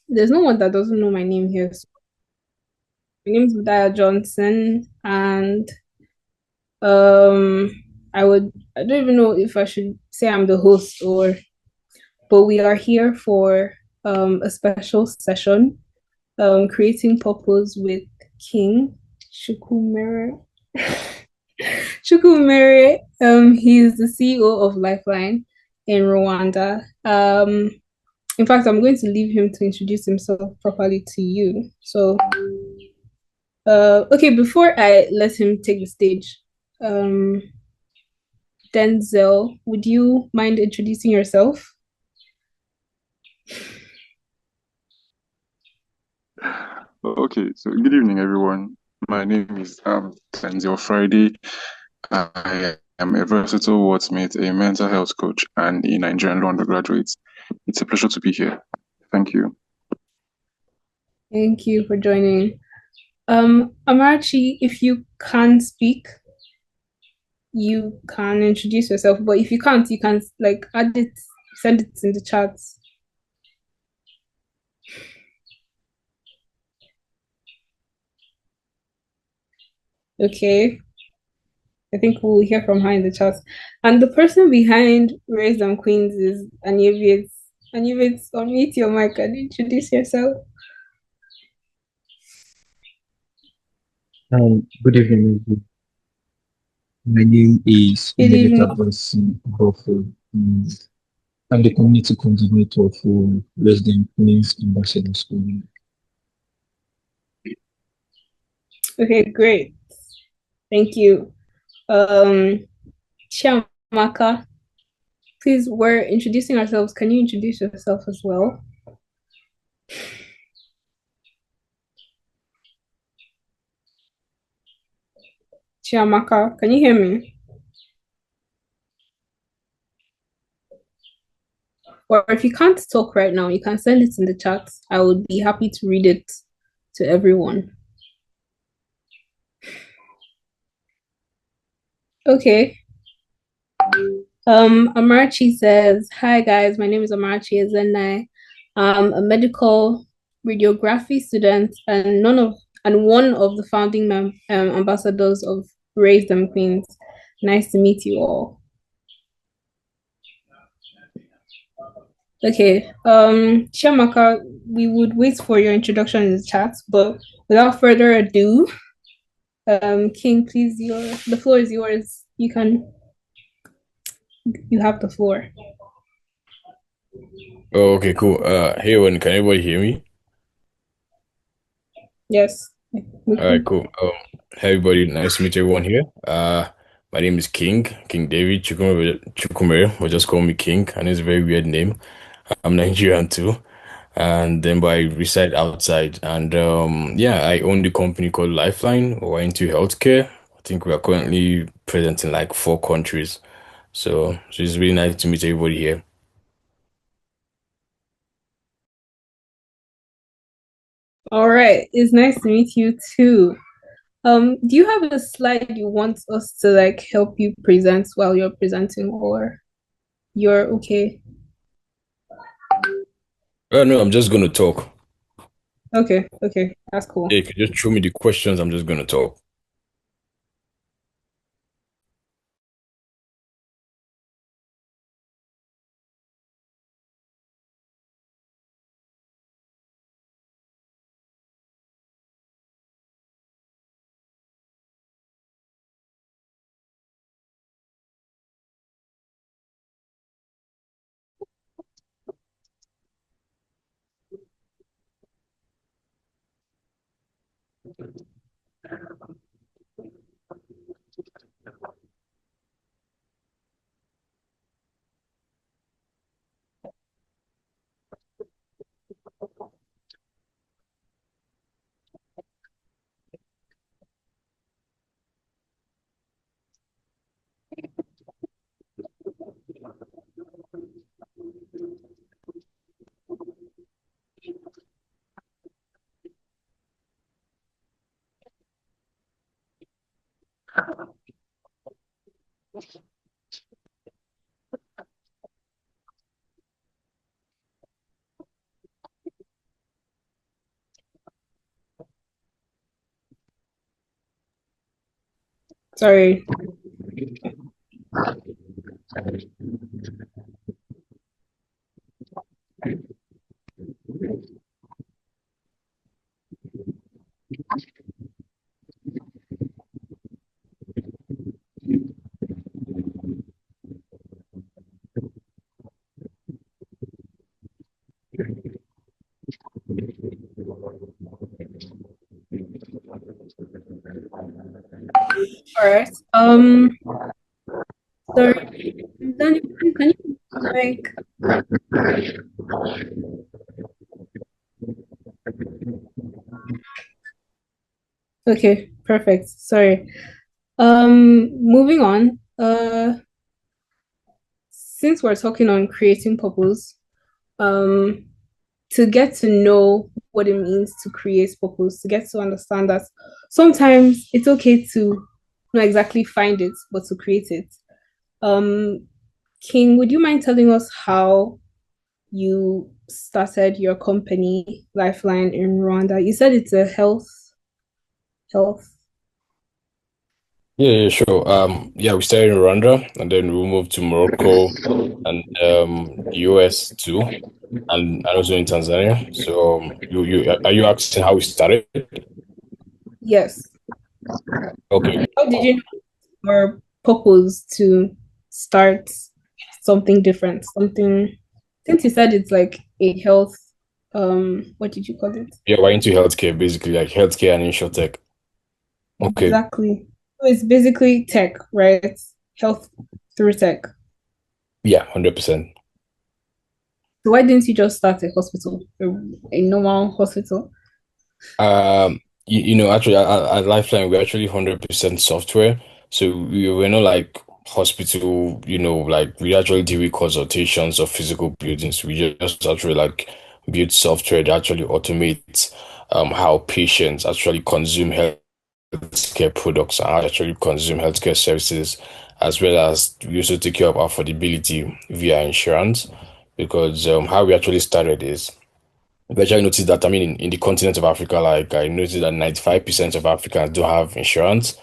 There's no one that doesn't know my name here. So my name is Budaya Johnson, and um, I don't even know if I should say I'm the host but we are here for a special session, creating purpose with King Chukwumere. Chukwumere, he's the CEO of Lifeline in Rwanda. In fact, I'm going to leave him to introduce himself properly to you. So, okay, before I let him take the stage, um, Denzel, would you mind introducing yourself? Okay, so good evening, everyone. My name is Denzel Friday. I am a versatile wordsmith, a mental health coach, and a Nigerian law undergraduate. It's a pleasure to be here. Thank you. Thank you for joining. Amarachi, if you can speak, you can introduce yourself, but if you can't, you can like add it, send it in the chat. Okay. I think we'll hear from her in the chat. And the person behind Raise Them Queens is Anyeviet. Anyeviet, unmute your mic and introduce yourself. Good evening, everyone. My name is Good KingDavid evening. Chukwumere. I'm the community coordinator for Resident Queens Ambassador School. Okay, great. Thank you. Um, Chiamaka, please, we're introducing ourselves. Can you introduce yourself as well? Chiamaka, can you hear me? Or if you can't talk right now, you can send it in the chat. I would be happy to read it to everyone. Okay. Amarachi says, "Hi guys, my name is Amarachi Ezenai. I'm a medical radiography student and one of the founding ambassadors of Raise Them Queens. Nice to meet you all." Okay, Shamaka, we would wait for your introduction in the chat, but without further ado, King, please, the floor is yours. You have the floor. Oh, okay, cool. Hey, everyone, can everybody hear me? Yes, we All right, can. cool. Hey, everybody, nice to meet everyone here. My name is King David Chukwumere, or just call me King, and it's a very weird name. I'm Nigerian too, and then but I reside outside, and yeah, I own the company called Lifeline. We're into healthcare. I think we are currently present in like 4 countries, so it's really nice to meet everybody here. All right, it's nice to meet you too. Do you have a slide you want us to like help you present while you're presenting, or you're okay? No, I'm just gonna talk. Okay, that's Yeah, cool. you can just show me the questions. I'm just gonna talk. Sorry. All right. Sorry. Danny, can you like okay, perfect. Sorry. Moving on. Since we're talking on creating purpose, um, to get to know what it means to create purpose, to get to understand that sometimes it's okay to not exactly find it, but to create it. Um, King, would you mind telling us how you started your company, Lifeline in Rwanda? You said it's a health. Yeah, sure. Yeah, we started in Rwanda and then we moved to Morocco and US too, and also in Tanzania. So, you are you asking how we started? Yes. Okay. How did you know your purpose to start something different? Something since you said it's like a health, what did you call it? Yeah, we're into healthcare, basically, like healthcare and insurtech. Okay. Exactly. So it's basically tech, right? Health through tech. Yeah, 100%. So why didn't you just start a hospital, a normal hospital? Actually, at Lifeline, we're actually 100% software. So we're not like hospital, like we actually deal with consultations of physical buildings. We just actually like build software that actually automates how patients actually consume healthcare products and actually consume healthcare services, as well as we also take care of affordability via insurance. Because how we actually started is we actually noticed that, I mean, in the continent of Africa, like I noticed that 95% of Africans don't have insurance,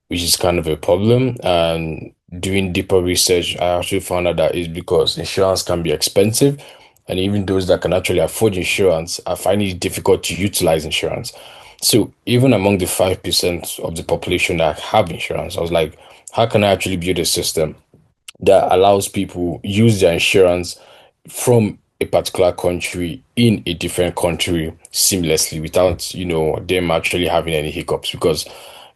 which is kind of a problem. And doing deeper research, I actually found out that it's because insurance can be expensive. And even those that can actually afford insurance are finding it difficult to utilize insurance. So even among the 5% of the population that have insurance, I was like, how can I actually build a system that allows people use their insurance from a particular country in a different country seamlessly without, them actually having any hiccups? Because,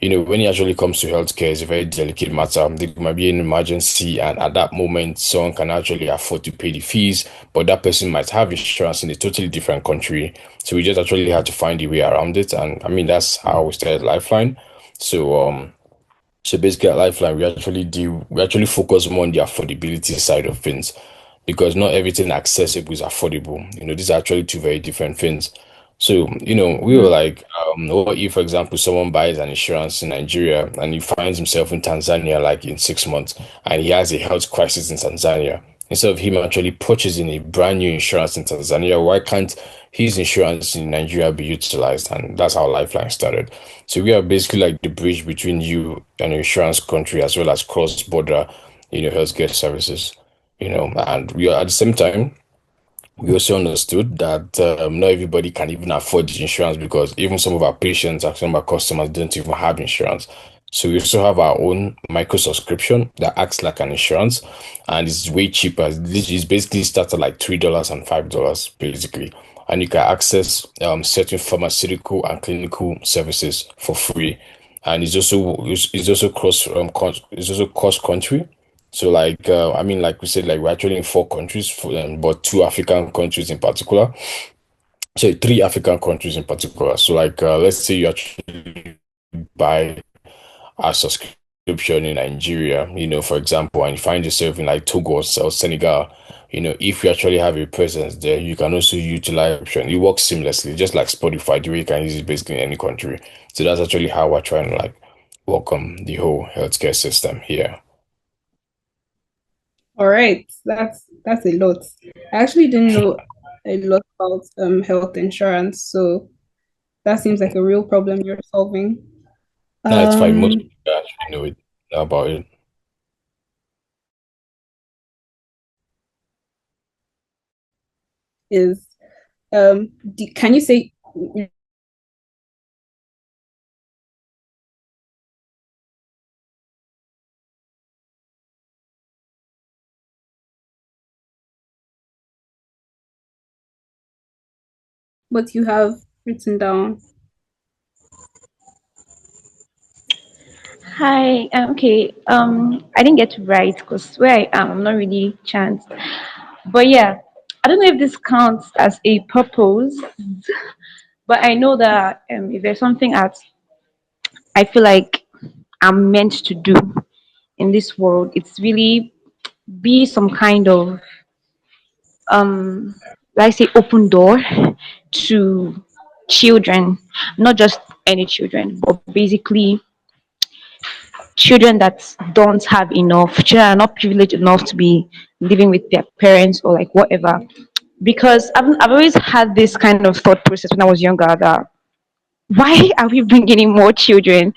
when it actually comes to healthcare, it's a very delicate matter. There might be an emergency, and at that moment, someone can actually afford to pay the fees, but that person might have insurance in a totally different country. So we just actually had to find a way around it. And I mean, that's how we started Lifeline. So, so basically at Lifeline, we actually focus more on the affordability side of things because not everything accessible is affordable. These are actually two very different things. So, we were Mhm. like, what if, for example, someone buys an insurance in Nigeria and he finds himself in Tanzania like in 6 months and he has a health crisis in Tanzania? Instead of him actually purchasing a brand new insurance in Tanzania, why can't his insurance in Nigeria be utilized? And that's how Lifeline started. So we are basically like the bridge between you and your insurance country as well as cross-border, healthcare services, and we are at the same time we also understood that not everybody can even afford the insurance because even some of our patients and some of our customers don't even have insurance. So we also have our own micro subscription that acts like an insurance and it's way cheaper. This is basically starts at like $3 and $5 basically. And you can access certain pharmaceutical and clinical services for free. And it's also it's also cross country. So like I mean, like we said, like we're actually in 4 countries, but 2 African countries in particular. So 3 African countries in particular. So like let's say you actually buy a subscription in Nigeria, for example, and you find yourself in like Togo or Senegal, if you actually have a presence there, you can also utilize option. It works seamlessly, just like Spotify, the way you can use it basically in any country. So that's actually how we're trying to like welcome the whole healthcare system here. All right. That's a lot. I actually didn't know a lot about health insurance, so that seems like a real problem you're solving. No, it's fine. Most Um, people actually know it. about it. Is can you say what you have written down? Hi. Okay. I didn't get to write because where I am, I'm not really chanced. But yeah, I don't know if this counts as a purpose, but I know that if there's something that I feel like I'm meant to do in this world, it's really be some kind of um, let's say, open door to children, not just any children, but basically children that don't have enough, children are not privileged enough to be living with their parents or like whatever. Because I've always had this kind of thought process when I was younger that why are we bringing in more children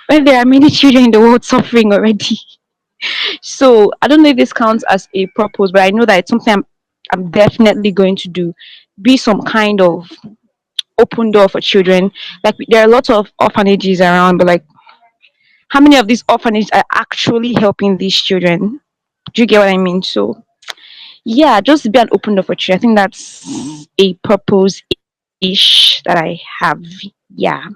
when there are many children in the world suffering already? So I don't know if this counts as a purpose, but I know that it's something I'm definitely going to do. Be some kind of open door for children. Like there are lots of orphanages around, but like how many of these orphanages are actually helping these children? Do you get what I mean? So yeah, just be an open door for children. I think that's a purpose ish that I have. Yeah.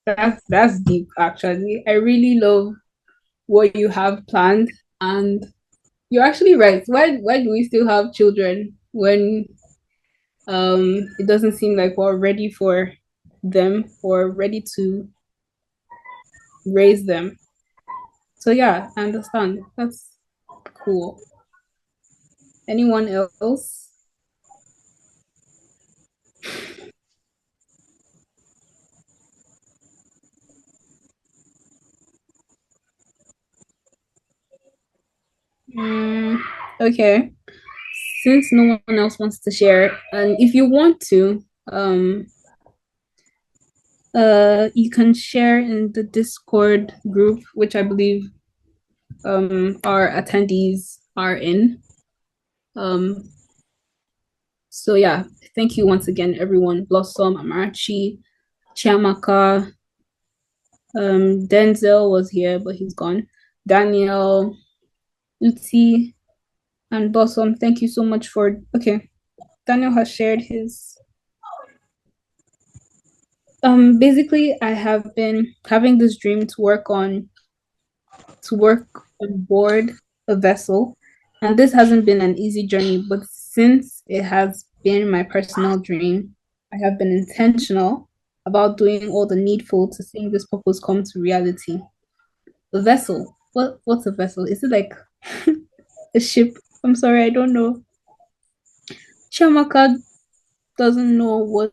That's deep actually. I really love what you have planned, and you're actually right. Why do we still have children when it doesn't seem like we're ready for them or ready to raise them? So yeah, I understand. That's cool. Anyone else? Mm, okay. Since no one else wants to share, and if you want to, you can share in the Discord group, which I believe our attendees are in. Um, so yeah, thank you once again, everyone. Blossom, Amarachi, Chiamaka, Denzel was here, but he's gone. Daniel, Uti, and Blossom, thank you so much for. Okay, Daniel has shared his. Basically, I have been having this dream to work on board a vessel. And this hasn't been an easy journey, but since it has been my personal dream, I have been intentional about doing all the needful to seeing this purpose come to reality. A vessel. What's a vessel? Is it like a ship? I'm sorry, I don't know. Chamaka doesn't know what